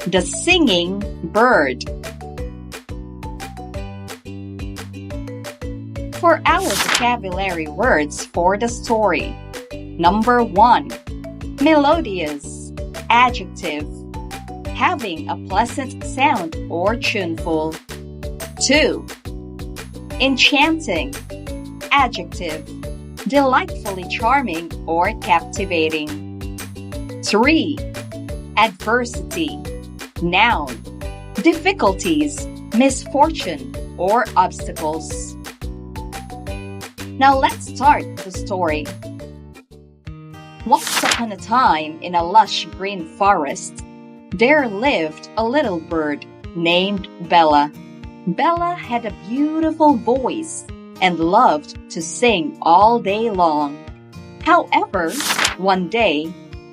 The singing bird. For our vocabulary words for the story. Number 1. Melodious. Adjective. Having a pleasant sound or tuneful. 2. Enchanting. Adjective. Delightfully charming or captivating. 3. Adversity. Noun. Difficulties, misfortune, or obstacles. Now let's start the story. Once upon a time, in a lush green forest, there lived a little bird named Bella. Bella had a beautiful voice and loved to sing all day long. However, one day,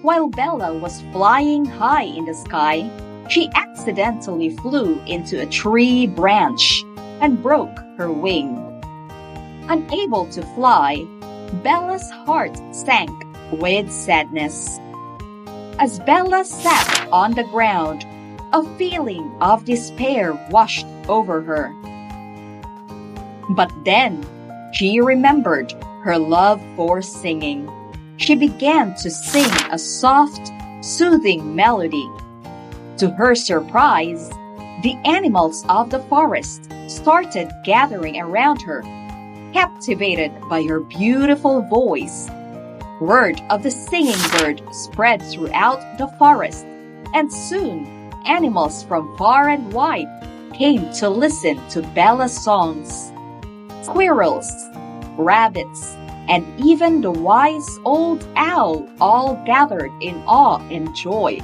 while Bella was flying high in the sky, she accidentally flew into a tree branch and broke her wing. Unable to fly, Bella's heart sank with sadness. As Bella sat on the ground, a feeling of despair washed over her. But then, she remembered her love for singing. She began to sing a soft, soothing melody. To her surprise, the animals of the forest started gathering around her, captivated by her beautiful voice. Word of the singing bird spread throughout the forest, and soon animals from far and wide came to listen to Bella's songs. Squirrels, rabbits, and even the wise old owl all gathered in awe and joy.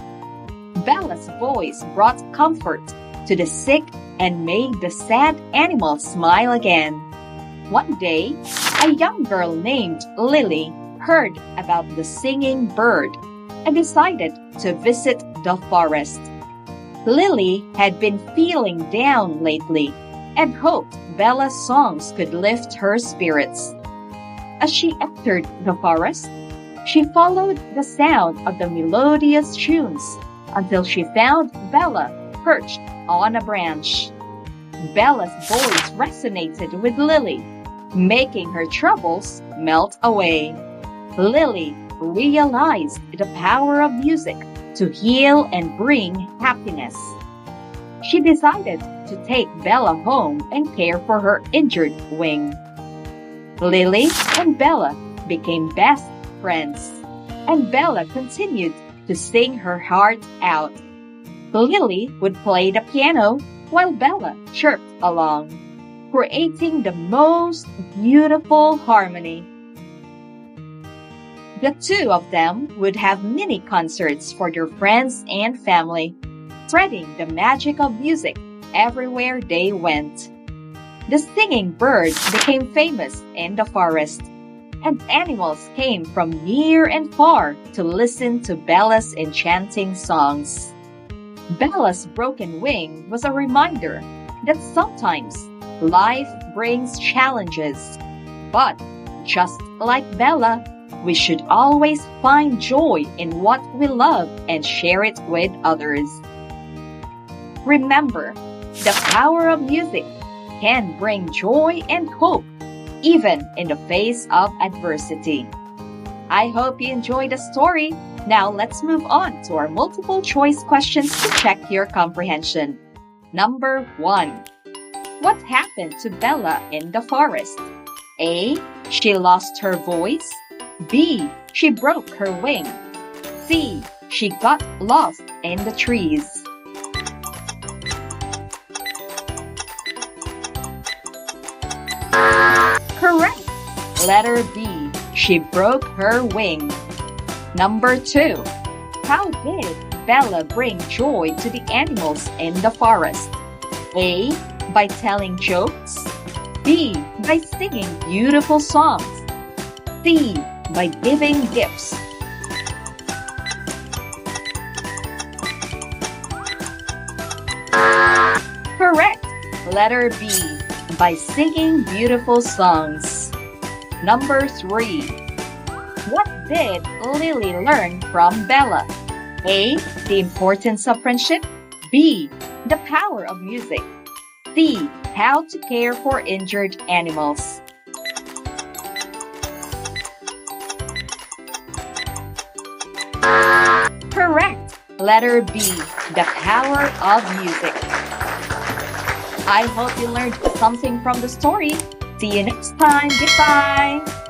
Bella's voice brought comfort to the sick and made the sad animals smile again. One day, a young girl named Lily heard about the singing bird and decided to visit the forest. Lily had been feeling down lately and hoped Bella's songs could lift her spirits. As she entered the forest, she followed the sound of the melodious tunes until she found Bella perched on a branch. Bella's voice resonated with Lily, making her troubles melt away. Lily realized the power of music to heal and bring happiness. She decided to take Bella home and care for her injured wing. Lily and Bella became best friends, and Bella continued to sing her heart out. Lily would play the piano while Bella chirped along, creating the most beautiful harmony. The two of them would have mini concerts for their friends and family, spreading the magic of music everywhere they went. The singing bird became famous in the forest, and animals came from near and far to listen to Bella's enchanting songs. Bella's broken wing was a reminder that sometimes life brings challenges, but just like Bella, we should always find joy in what we love and share it with others. Remember, the power of music can bring joy and hope, even in the face of adversity. I hope you enjoyed the story. Now let's move on to our multiple choice questions to check your comprehension. Number 1. What happened to Bella in the forest? A. She lost her voice. B. She broke her wing. C. She got lost in the trees. Correct! Letter B. She broke her wing. Number 2. How did Bella bring joy to the animals in the forest? A. By telling jokes. B. By singing beautiful songs. C. By giving gifts. Correct! Letter B. By singing beautiful songs. Number 3. What did Lily learn from Bella? A. The importance of friendship. B. The power of music. C. How to care for injured animals. Correct! Letter B. The power of music. I hope you learned something from the story. See you next time. Goodbye.